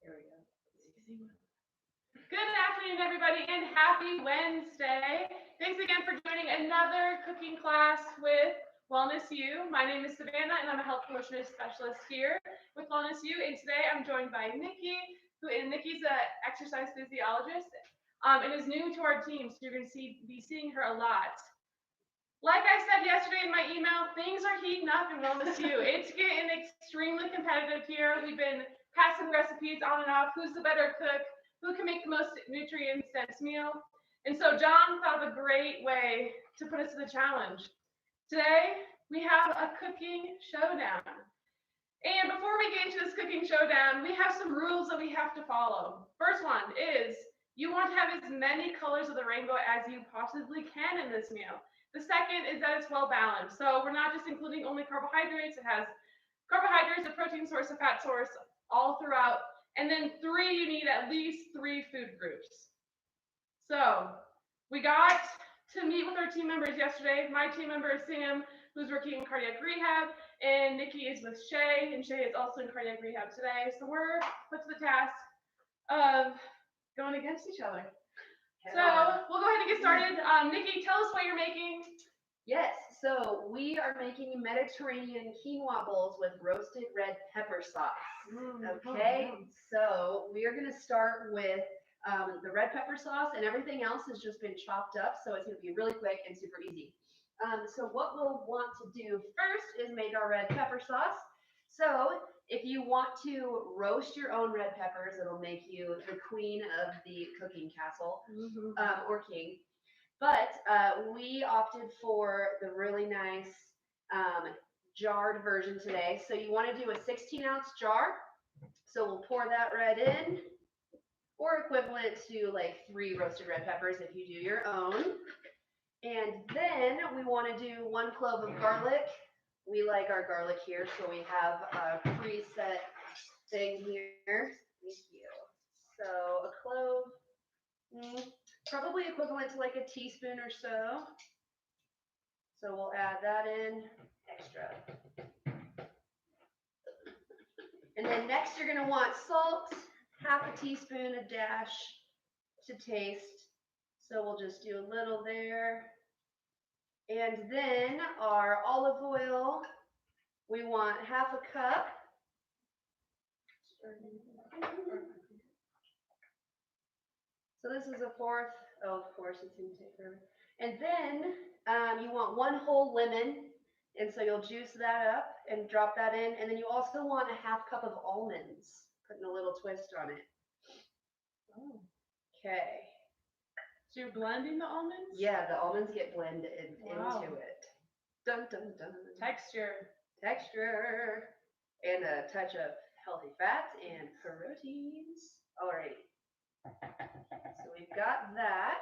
There we go. Good afternoon, everybody, and happy Wednesday. Thanks again for joining another cooking class with Wellness U. My name is Savannah, and I'm a health nutritionist specialist here with Wellness U. And today I'm joined by Nikki, Nikki's an exercise physiologist and is new to our team, so you're going to be seeing her a lot. Like I said yesterday in my email, things are heating up in Wellness U. It's getting extremely competitive here. We've been passing recipes on and off. Who's the better cook? Who can make the most nutrient-dense meal? And so John thought of a great way to put us to the challenge. Today, we have a cooking showdown. And before we get into this cooking showdown, we have some rules that we have to follow. First one is you want to have as many colors of the rainbow as you possibly can in this meal. The second is that it's well balanced. So we're not just including only carbohydrates. It has carbohydrates, a protein source, a fat source, all throughout. And then 3, you need at least 3 food groups. So we got to meet with our team members yesterday. My team member is Sam, who's working in cardiac rehab, and Nikki is with Shay, and Shay is also in cardiac rehab today. So we're put to the task of going against each other. So we'll go ahead and get started. Nikki, tell us what you're making. Yes, so we are making Mediterranean quinoa bowls with roasted red pepper sauce. Okay, so we are going to start with the red pepper sauce, and everything else has just been chopped up, so it's going to be really quick and super easy. So what we'll want to do first is make our red pepper sauce. So if you want to roast your own red peppers, it'll make you the queen of the cooking castle, or king. But we opted for the really nice jarred version today. So you want to do a 16-ounce jar. So we'll pour that red in, or equivalent to like 3 roasted red peppers if you do your own. And then we want to do 1 clove of garlic. We like our garlic here, so we have a preset thing here. Thank you. So a clove. Probably equivalent to like a teaspoon or so. So we'll add that in extra. And then next you're going to want salt, half a teaspoon, a dash to taste. So we'll just do a little there. And then our olive oil, we want half a cup. So this is a 1/4. Oh, of course, it's going to take forever. And then you want 1 whole lemon. And so you'll juice that up and drop that in. And then you also want a half cup of almonds, putting a little twist on it. Oh. Okay. So you're blending the almonds? Yeah, the almonds get blended into it. Dun, dun, dun. Texture. And a touch of healthy fats and proteins. Alrighty. So we've got that.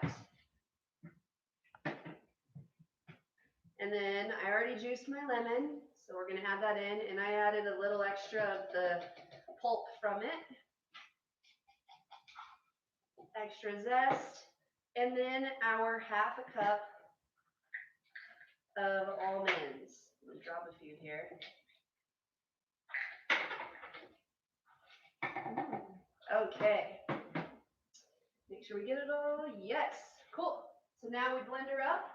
And then I already juiced my lemon, so we're going to add that in. And I added a little extra of the pulp from it. Extra zest. And then our half a cup of almonds. I'm going to drop a few here. Okay. Make sure we get it all. Yes. Cool. So now we blend her up.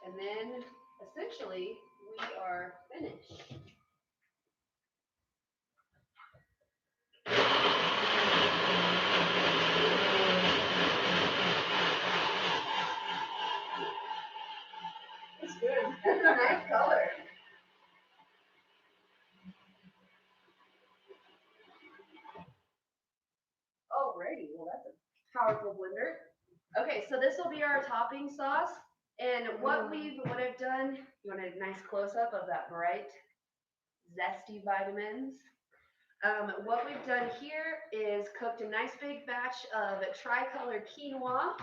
And then essentially we are finished. It's good. That's a nice color. Alrighty, well that's a powerful blender. Okay, so this will be our topping sauce. And what I've done, you want a nice close-up of that bright, zesty vitamins. What we've done here is cooked a nice big batch of tricolor quinoa.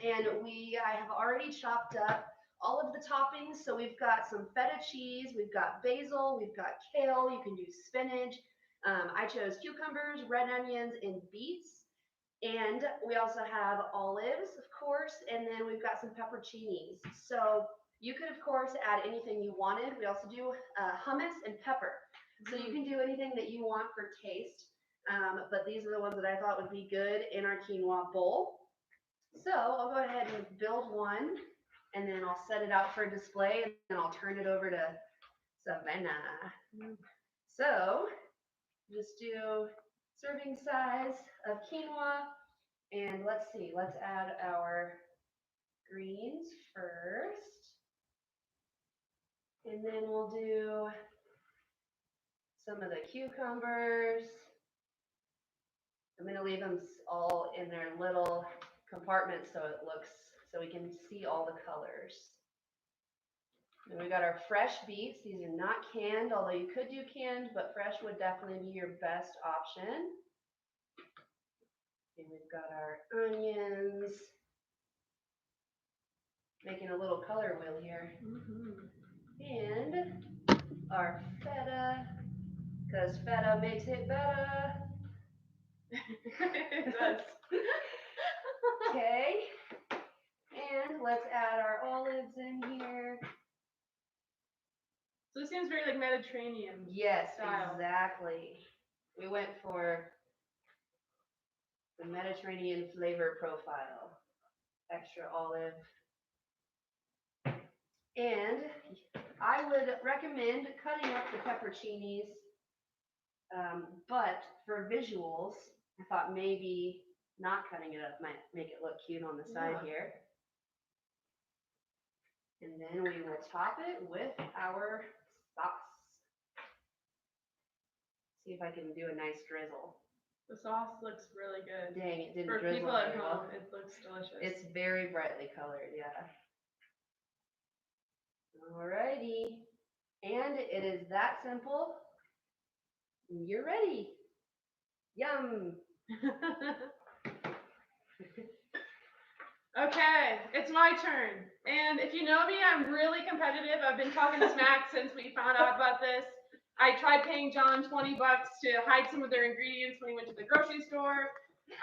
And I have already chopped up all of the toppings. So we've got some feta cheese, we've got basil, we've got kale, you can do spinach. I chose cucumbers, red onions, and beets. And we also have olives, of course, and then we've got some pepperoncinis. So You could, of course, add anything you wanted. We also do hummus and pepper. So you can do anything that you want for taste. But these are the ones that I thought would be good in our quinoa bowl. So I'll go ahead and build one, and then I'll set it out for display, and then I'll turn it over to Savannah. So just do serving size of quinoa, and let's see, let's add our greens first, and then we'll do some of the cucumbers. I'm gonna leave them all in their little compartments so we can see all the colors. And we got our fresh beets. These are not canned, although you could do canned, but fresh would definitely be your best option. And we've got our onions. Making a little color wheel here. And our feta, because feta makes it better. It does. Okay. And let's add our olives in here. So this seems very like Mediterranean. Yes, style. exactly. We went for the Mediterranean flavor profile. Extra olive. And I would recommend cutting up the pepperoncinis, but for visuals, I thought maybe not cutting it up might make it look cute on the side here. And then we will top it with our sauce. See if I can do a nice drizzle. The sauce looks really good. Dang, it didn't For drizzle people at very home, well. it looks delicious. It's very brightly colored, yeah. Alrighty. And it is that simple. You're ready. Yum. Okay, it's my turn. And if you know me, I'm really competitive. I've been talking to Smack since we found out about this. I tried paying John $20 to hide some of their ingredients when he went to the grocery store.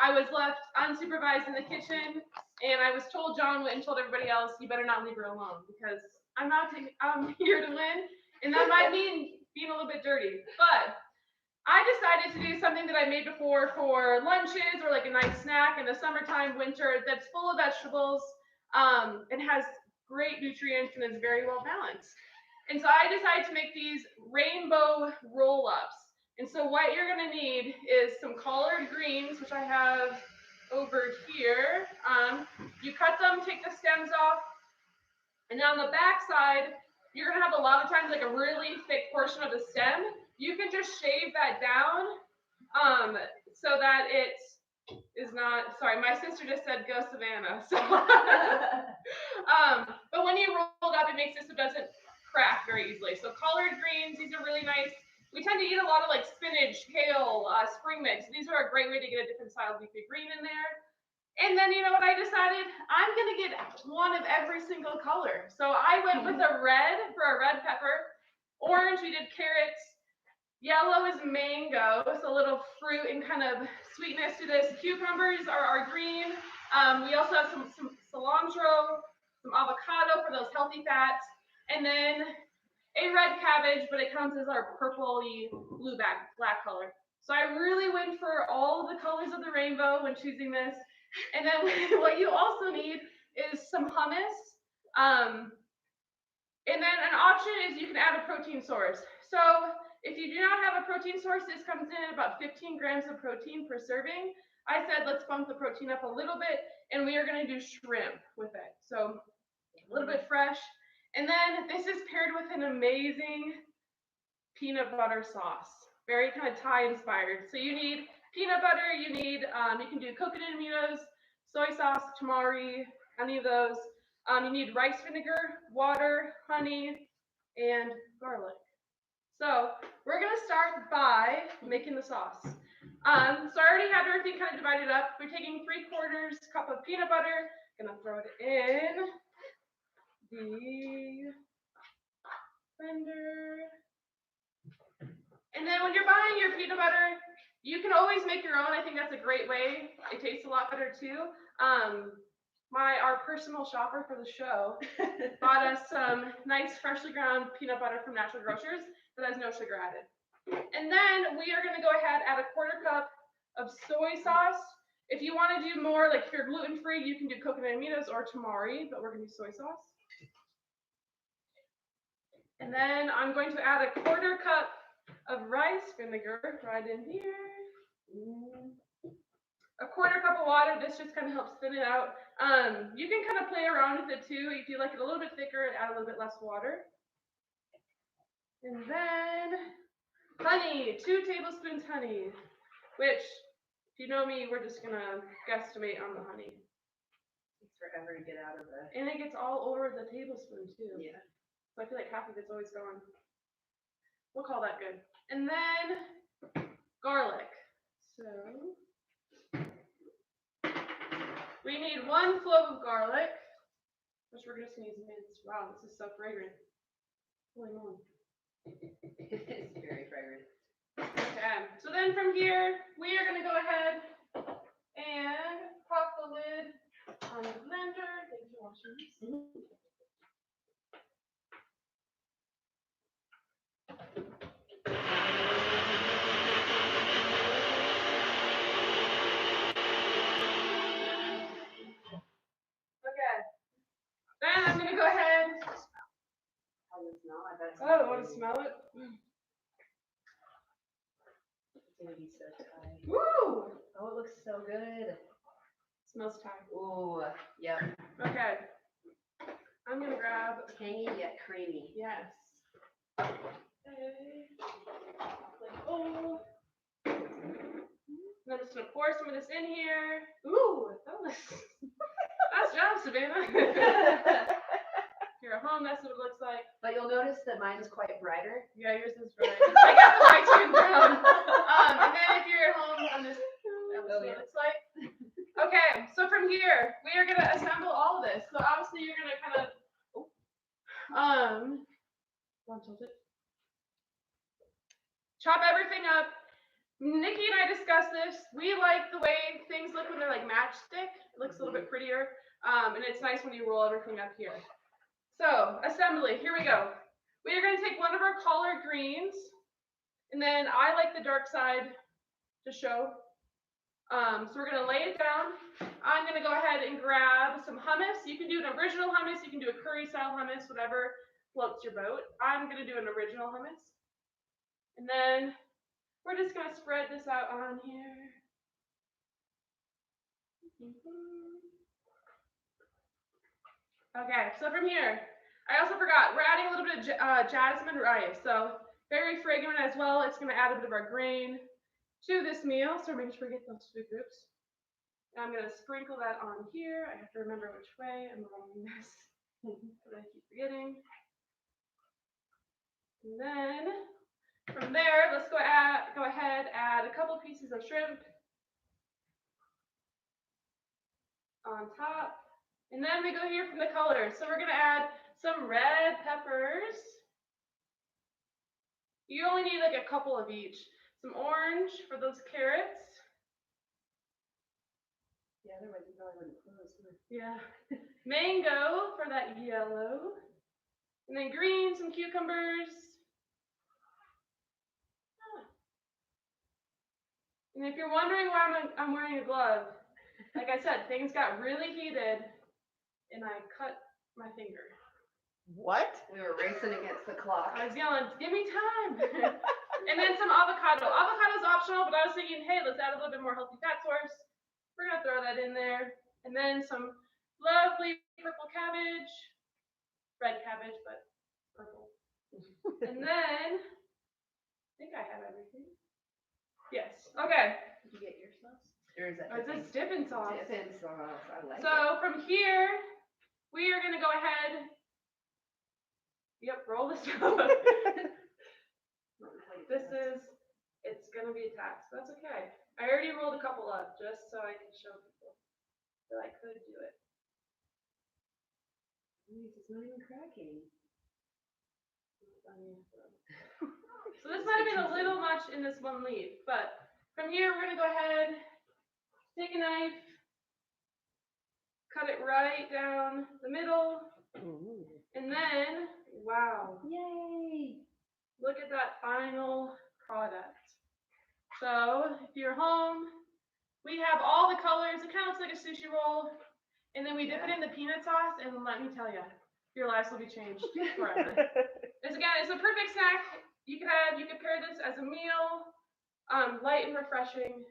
I was left unsupervised in the kitchen, and I was told John went and told everybody else, you better not leave her alone, because I'm here to win, and that might mean being a little bit dirty. But I decided to do something that I made before for lunches or like a nice snack in the summertime, winter, that's full of vegetables, and has great nutrients and is very well balanced. And so I decided to make these rainbow roll-ups. And so what you're gonna need is some collard greens, which I have over here. You cut them, take the stems off, and on the back side, you're gonna have a lot of times like a really thick portion of the stem. You can just shave that down so that it is not, sorry, my sister just said go Savannah. So, but when you roll it up, it makes it so it doesn't crack very easily. So collard greens, these are really nice. We tend to eat a lot of like spinach, kale, spring mix. These are a great way to get a different style of leafy green in there. And then, you know what I decided? I'm going to get one of every single color. So I went with a red for a red pepper. Orange, we did carrots. Yellow is mango, so a little fruit and kind of sweetness to this. Cucumbers are our green. We also have some cilantro, some avocado for those healthy fats. And then a red cabbage, but it counts as our purpley blue black color. So I really went for all the colors of the rainbow when choosing this. And then what you also need is some hummus. And then an option is you can add a protein source. So if you do not have a protein source, this comes in at about 15 grams of protein per serving. I said, let's bump the protein up a little bit, and we are going to do shrimp with it. So a little bit fresh. And then this is paired with an amazing peanut butter sauce. Very kind of Thai inspired. So you need peanut butter, you need, you can do coconut aminos, soy sauce, tamari, any of those. You need rice vinegar, water, honey, and garlic. So we're gonna start by making the sauce. So I already had everything kind of divided up. We're taking 3/4 cup of peanut butter. Gonna throw it in the blender. And then when you're buying your peanut butter, you can always make your own. I think that's a great way. It tastes a lot better too. our personal shopper for the show, bought us some nice freshly ground peanut butter from Natural Grocers that has no sugar added. And then we are going to go ahead add a 1/4 cup of soy sauce. If you want to do more, like if you're gluten-free, you can do coconut aminos or tamari, but we're going to do soy sauce. And then I'm going to add a 1/4 cup of rice vinegar right in here. A 1/4 cup of water. This just kind of helps thin it out. You can kind of play around with it too. If you like it a little bit thicker, add a little bit less water. And then honey, 2 tablespoons honey, which, if you know me, we're just gonna guesstimate on the honey. It takes forever to get out of the. And it gets all over the tablespoon too. Yeah. So I feel like half of it's always gone. We'll call that good. And then garlic. So we need 1 clove of garlic, which we're just gonna use minced. Wow, this is so fragrant. Holy moly. It is very fragrant. Okay, so then from here, we are gonna go ahead and pop the lid on the blender. Thanks for watching this. Okay. Then I'm gonna go ahead. How does it smell? I bet. Oh, want to smell it? It's gonna be so Thai. Woo! Oh, it looks so good. Smells Thai. Ooh, yep. Okay. I'm gonna grab. Tangy yet creamy. Yes. Okay. Oh. I'm just gonna pour some of this in here. Ooh, that was nice job, Savannah. Here at home, that's what it looks like. But you'll notice that mine is quite brighter. Yeah, yours is bright. I got the light tuned down. And then if you're at home, I'm just that was what it looks like. Okay, so from here, we are gonna assemble all of this. So obviously you're gonna kind of chop everything up. Nikki and I discussed this. We like the way things look when they're like matchstick. It looks a little bit prettier. And it's nice when you roll everything up here. So, assembly, here we go. We are going to take one of our collard greens, and then I like the dark side to show. So we're going to lay it down. I'm going to go ahead and grab some hummus. You can do an original hummus. You can do a curry style hummus, whatever floats your boat. I'm going to do an original hummus. And then we're just going to spread this out on here. Okay, so from here, I also forgot, we're adding a little bit of jasmine rice. So very fragrant as well. It's going to add a bit of our grain to this meal. So make sure we get those food groups. And I'm going to sprinkle that on here. I have to remember which way I'm rolling this. But I keep forgetting. And then from there, let's go ahead, add a couple pieces of shrimp on top. And then we go here from the colors. So we're going to add some red peppers. You only need like a couple of each. Some orange for those carrots. Yeah, otherwise you probably wouldn't close. Yeah. Mango for that yellow. And then green, some cucumbers. And if you're wondering why I'm wearing a glove, like I said, things got really heated and I cut my finger. What? We were racing against the clock. I was yelling, give me time. And then some avocado. Avocado is optional, but I was thinking, hey, let's add a little bit more healthy fat source. We're going to throw that in there. And then some lovely purple cabbage. Red cabbage, but purple. And then, I think I have everything. Yes. Okay. Did you get your sauce? Or is that It says dipping sauce. dipping sauce? I like it. So from here, we are going to go ahead. Yep, roll this out. It's going to be a task. That's okay. I already rolled a couple up just so I can show people that I could do it. It's not even cracking. So this might have been a little much in this one leaf, but from here we're going to go ahead, take a knife, cut it right down the middle, Ooh. and then, wow, Yay! look at that final product. So if you're home, we have all the colors. It kind of looks like a sushi roll, and then we dip it in the peanut sauce, and let me tell you, your lives will be changed forever. It's a perfect snack. You could pair this as a meal, light and refreshing,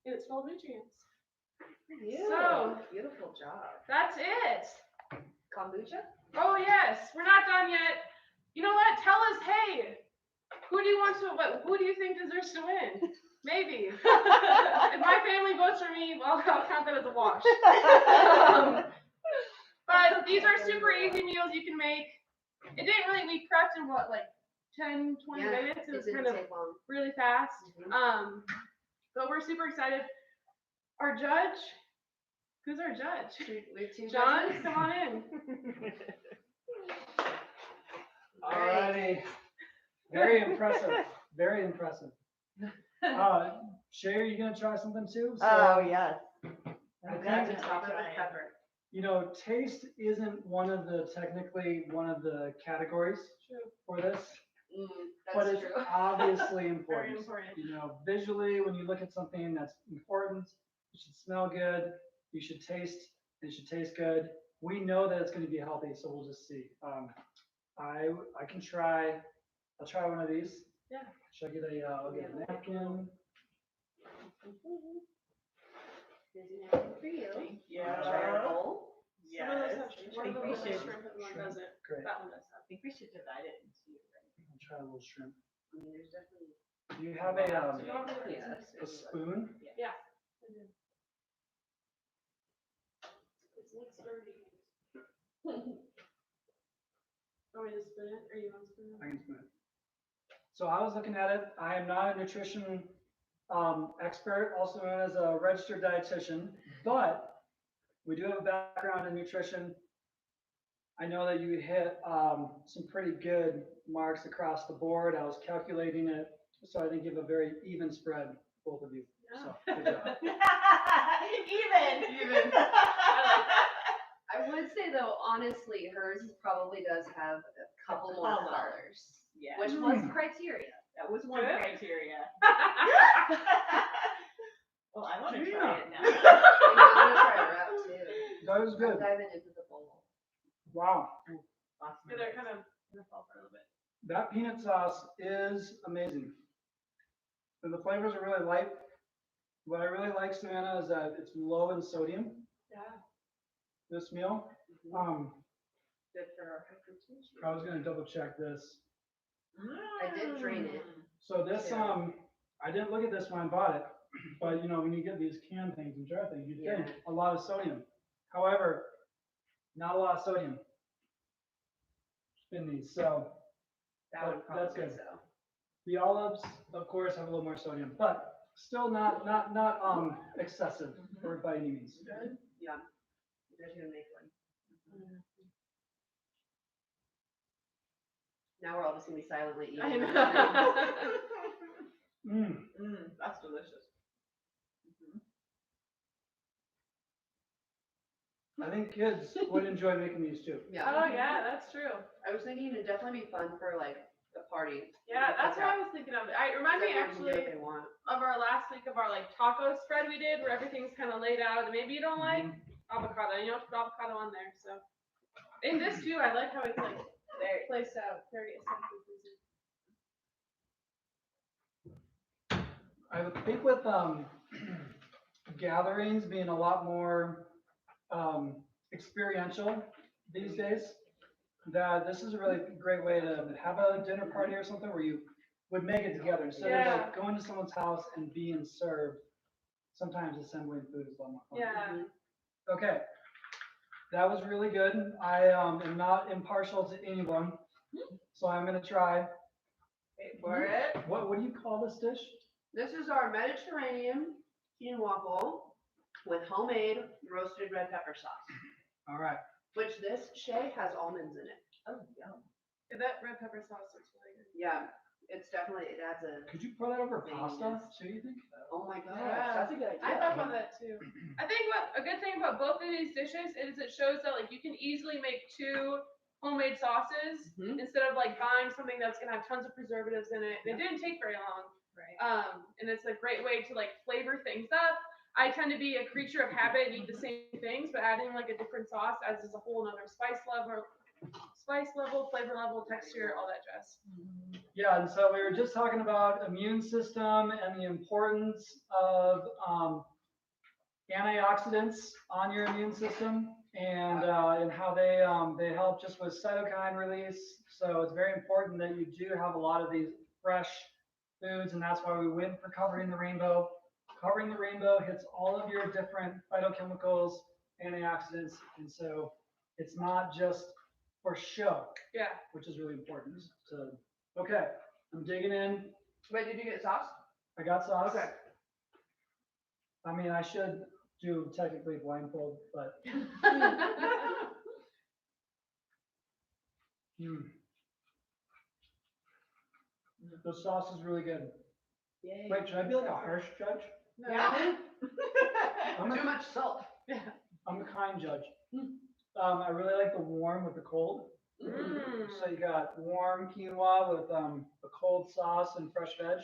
and it's full of nutrients. So Beautiful job. that's it. Kombucha? Oh yes, we're not done yet. You know what? Tell us, hey, who do you think deserves to win? Maybe. If my family votes for me, I'll count that as a wash. But these are super easy meals you can make. We prepped in what, like 10, 20 minutes? It was kind of really fast. But we're super excited. Our judge, who's our judge? We have 2 John, judges. come on in. Alrighty. Very impressive. Very impressive. Shay, are you gonna try something too? Oh, yes. I That's think, the top of the pepper. taste isn't technically one of the categories for this, but That's it's true. obviously Very important. important. Visually, when you look at something that's important, it should smell good. It should taste good. We know that it's going to be healthy, so we'll just see. I can try. I'll try one of these. Yeah. Should I get I'll get a napkin. Here's a napkin for you. Thank you. Try our bowl. Some of those have Yes. one of them has Appreciate shrimp and one shrimp. doesn't. Great. That one does have. I think we should divide it into I'll try a little shrimp. I mean, there's definitely. Do you have Do you want me to Yeah. a spoon? Yeah. It's like sturdy. Want me to spoon it, or you want to spoon it? I can spoon it. So I was looking at it. I am not a nutrition expert, also known as a registered dietitian, but we do have a background in nutrition. I know that you hit some pretty good marks across the board. I was calculating it, so I think you have a very even spread, both of you. So, good job. Even. I would say though, honestly, hers probably does have a couple more Color. colors, Yeah. which was criteria. That was one Good. criteria. Well, I want to Yeah. try it now. I'm gonna try her out too. That was I'm good. diving into the bowl. Wow. Lots of Yeah, they're minutes. kind of gonna fall apart a little bit. That peanut sauce is amazing. And the flavors are really light. What I really like, Savannah, is that it's low in sodium, Yeah. this meal. Good for our hypertension. I was gonna double check this. I did drain it. So this, Yeah. I didn't look at this when I bought it, but when you get these canned things and jar things, you think a lot of sodium. However, not a lot of sodium in these, so That would that's probably good. so. the olives, of course, have a little more sodium, but still not excessive or by any means. Good? Yeah. There's gonna make one. Now we're all just gonna be silently eating. I know. That's delicious. I think kids would enjoy making these too. Yeah. Oh yeah, that's true. I was thinking it'd definitely be fun for like a party. Yeah, that's what I was thinking of. It reminds me Everyone can do actually what they want. of our last week of our like taco spread we did, where everything's kind of laid out, and maybe you don't like avocado, you don't put avocado on there. So in this too, I like how it's like very placed out, very aesthetically pleasing. I would think with gatherings being a lot more experiential these days, that this is a really great way to have a dinner party or something where you would make it together instead of like going to someone's house and being served. Sometimes assembling food is a lot more fun. Yeah. Okay, that was really good. I am not impartial to anyone, so I'm gonna try. Wait for it. What do you call this dish? This is our Mediterranean quinoa bowl with homemade roasted red pepper sauce, All right. which this Shay has almonds in it. Oh, yum. Yeah, that red pepper sauce looks really good. Yeah, It's definitely, it adds a, Could you pour that over pasta Yes. too, you think? oh my gosh, Yeah. that's a good idea. I thought about that too. I think what a good thing about both of these dishes is it shows that like you can easily make 2 homemade sauces Mhm. instead of like buying something that's gonna have tons of preservatives in it. It didn't take very long. Right. And it's a great way to like flavor things up. I tend to be a creature of habit and eat the same things, but adding like a different sauce adds just a whole nother spice level, flavor level, texture, all that jazz. Yeah, and so we were just talking about immune system and the importance of antioxidants on your immune system and how they help just with cytokine release. So it's very important that you do have a lot of these fresh foods, and that's why we went for covering the rainbow. Covering the rainbow hits all of your different phytochemicals, antioxidants, and so it's not just for show, Yeah. which is really important. So, okay, I'm digging in. Wait, did you get sauce? I got sauce. Okay. I mean, I should do technically blindfold, but the sauce is really good. Yay. Wait, should I be like a harsh judge? No. Yeah. I'm Too a, much salt. I'm a kind judge. I really like the warm with the cold. Mm. So you got warm quinoa with a cold sauce and fresh veg.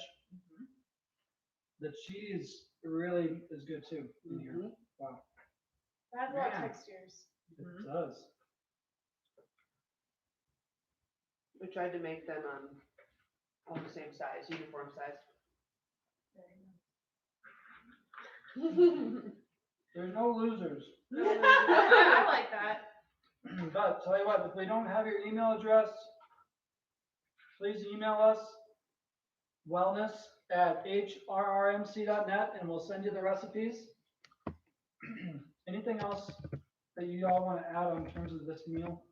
The cheese really is good too in here. Mhm. Wow, It has a lot of Man. textures. it does. We tried to make them all the same size, uniform size. There's no losers. I like that. But tell you what, if we don't have your email address, please email us wellness@hrrmc.net and we'll send you the recipes. Anything else that you all want to add in terms of this meal?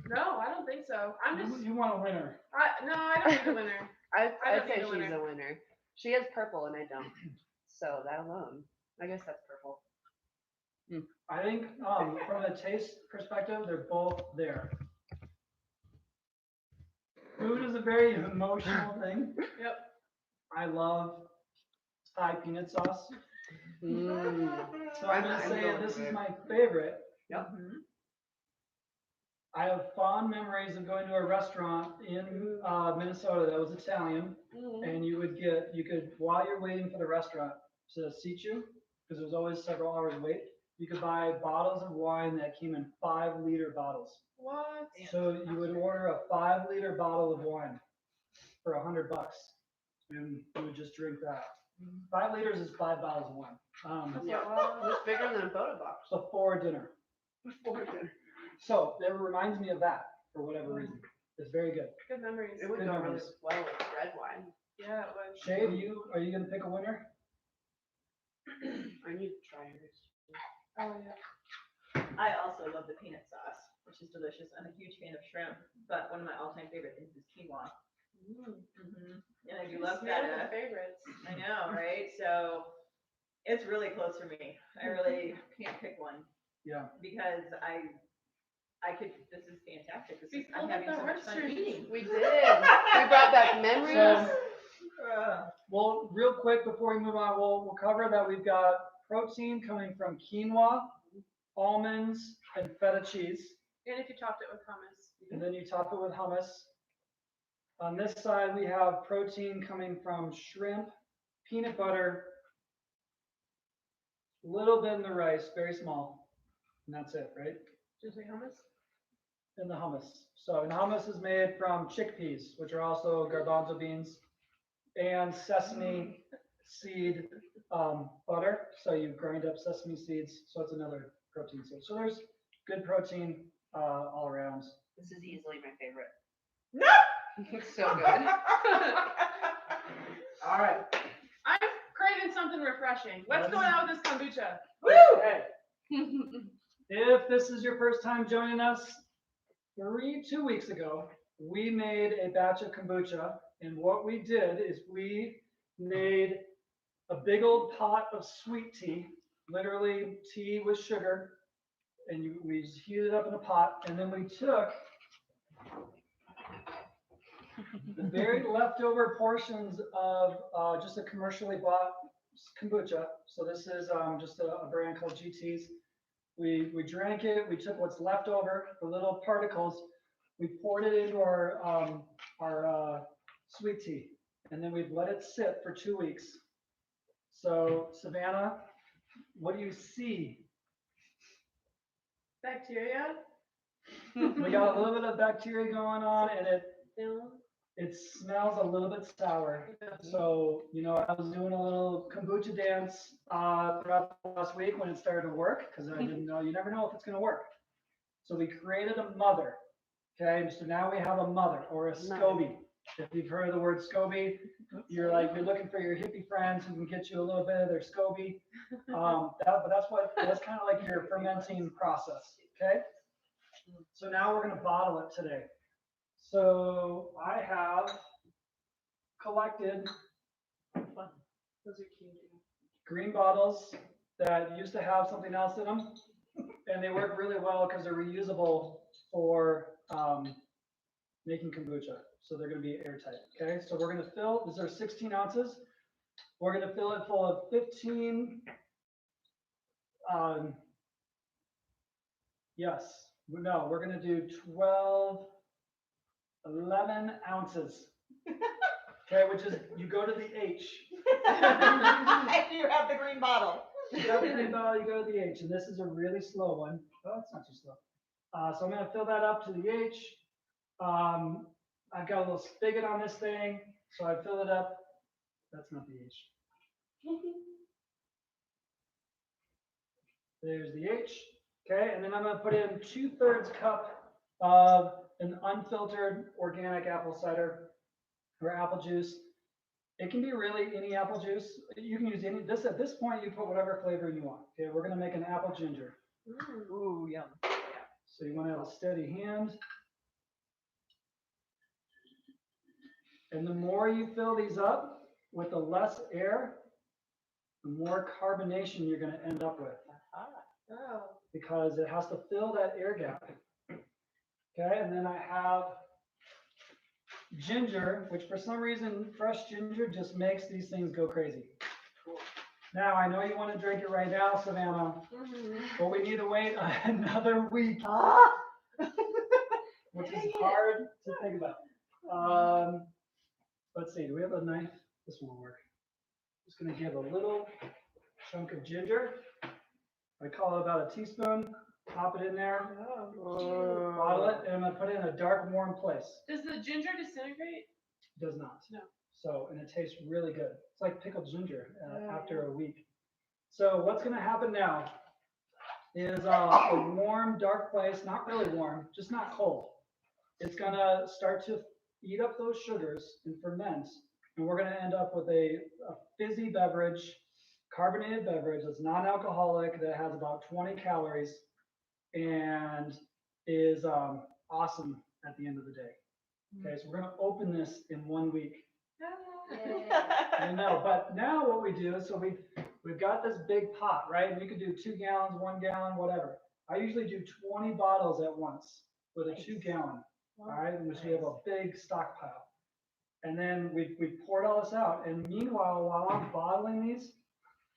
No, I don't think so. I'm just. You want a winner. No, I don't need a winner. I'd don't say need a she's winner. a winner. She has purple and I don't. So that alone, I guess that's purple. I think from a taste perspective, they're both there. Food is a very emotional thing. Yep. I love Thai peanut sauce. Mm. So I'm gonna I'm say going this for is it. my favorite. Yep. I have fond memories of going to a restaurant in Minnesota that was Italian, and you could while you're waiting for the restaurant to seat you, because there was always several hours wait, you could buy bottles of wine that came in 5-liter bottles. What? So you would order a 5-liter bottle of wine for $100, and you would just drink that. 5 liters is 5 bottles of wine. Yeah. It's bigger than a photo box. Before dinner. So it reminds me of that for whatever reason. It's very good. Good memories. It would Good go really memories. well with red wine. Yeah, it was. Shay, are you gonna pick a winner? I need to try yours. Oh yeah. I also love the peanut sauce, which is delicious. I'm a huge fan of shrimp, but one of my all-time favorite things is quinoa. And I do love Smell the feta. favorites. I know, right? So it's really close for me. I really can't pick one Yeah. because this is fantastic. We I'm pulled up having the so much fun heartstrings. eating. We did. We brought back memories. So, Uh, well, real quick before we move on, we'll cover that we've got protein coming from quinoa, almonds, and feta cheese. And if you topped it with hummus. And then you top it with hummus. On this side, we have protein coming from shrimp, peanut butter, a little bit in the rice, very small, and that's it, right? Did you say hummus? In the hummus. So, and hummus is made from chickpeas, which are also garbanzo beans, and sesame seed butter. So you grind up sesame seeds, so it's another protein source. So there's good protein all around. This is easily my favorite. No! It's so good. All right. I'm craving something refreshing. What's Let's- going on with this kombucha? Okay. If this is your first time joining us, 2 weeks ago, we made a batch of kombucha, and what we did is we made a big old pot of sweet tea, literally tea with sugar, and we just heated it up in a pot, and then we took the very leftover portions of just a commercially bought kombucha. So this is just a brand called GT's. We drank it. We took what's left over, the little particles. We poured it into our sweet tea, and then we've let it sit for 2 weeks. So Savannah, what do you see? Bacteria. We got a little bit of bacteria going on, and it smells a little bit sour. So, you know, I was doing a little kombucha dance throughout the last week when it started to work, because I didn't know, you never know if it's going to work. So we created a mother. Okay, so now we have a mother, or a SCOBY. If you've heard of the word SCOBY, you're looking for your hippie friends who can get you a little bit of their SCOBY. But that's kind of like your fermenting process. Okay, so now we're going to bottle it today. So I have collected green bottles that used to have something else in them, and they work really well because they're reusable for making kombucha. So they're going to be airtight. Okay, so we're going to fill, these are 16 ounces. We're going to fill it full of 15, we're going to do 11 ounces. Okay, which is, you go to the H. If you have the green bottle. You have the green bottle, you go to the H, and this is a really slow one. Oh, it's not too slow. So I'm going to fill that up to the H. I've got a little spigot on this thing, so I fill it up. That's not the H. There's the H. Okay, and then I'm going to put in 2/3 cup of an unfiltered organic apple cider or apple juice. It can be really any apple juice. You can use any. At this point, you put whatever flavor you want. Okay, we're going to make an apple ginger. Ooh, yum. So you want to have a steady hand. And the more you fill these up with the less air, the more carbonation you're going to end up with. Oh. Because it has to fill that air gap. Okay, and then I have ginger, which for some reason, fresh ginger just makes these things go crazy. Now, I know you want to drink it right now, Savannah, but we need to wait another week, which is hard to think about. Let's see, do we have a knife? This won't work. Just going to give a little chunk of ginger. I call it about a teaspoon. Pop it in there, bottle it, and I'm going to put it in a dark, warm place. Does the ginger disintegrate? It does not. No. So, and it tastes really good. It's like pickled ginger after a week. So what's going to happen now is a warm, dark place, not really warm, just not cold. It's going to start to eat up those sugars and ferment, and we're going to end up with a fizzy beverage, carbonated beverage that's non-alcoholic, that has about 20 calories, and is awesome at the end of the day. Okay, so we're going to open this in 1 week. I know, but now what we do is, so we've got this big pot, right? And you can do 2 gallons, 1 gallon, whatever. I usually do 20 bottles at once with a 2 gallon, all right, in which we have a big stockpile. And then we poured all this out. And meanwhile, while I'm bottling these,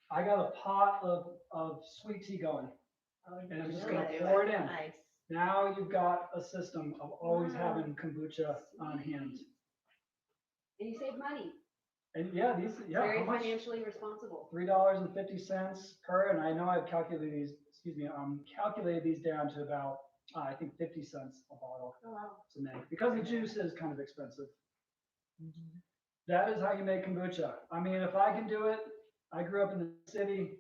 I got a pot of sweet tea going. And I'm just going to pour it in. Nice. Now you've got a system of always having kombucha on hand. And you save money. And yeah, Very how much? financially responsible. $3.50 per, and I know I've calculated these, calculated these down to about, I think 50 cents a bottle to make, because the juice is kind of expensive. That is how you make kombucha. I mean, if I can do it, I grew up in the city,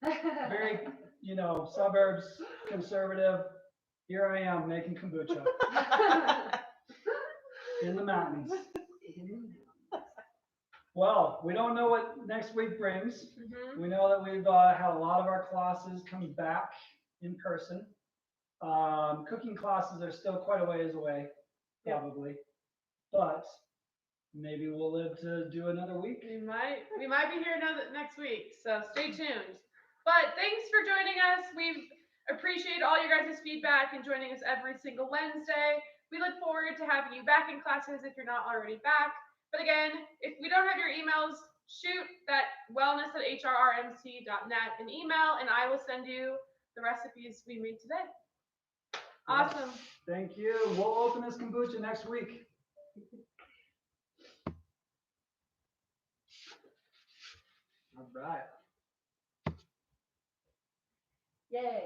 very, suburbs, conservative. Here I am making kombucha in the mountains. Well, we don't know what next week brings. We know that we've had a lot of our classes coming back in person. Cooking classes are still quite a ways away, probably, but maybe we'll live to do another week. We might be here next week, so stay tuned. But thanks for joining us. We appreciate all your guys' feedback and joining us every single Wednesday. We look forward to having you back in classes if you're not already back. But again, if we don't have your emails, shoot that wellness@hrrmc.net an email, and I will send you the recipes we made today. Awesome. Yes, thank you. We'll open this kombucha next week. All right. Yay.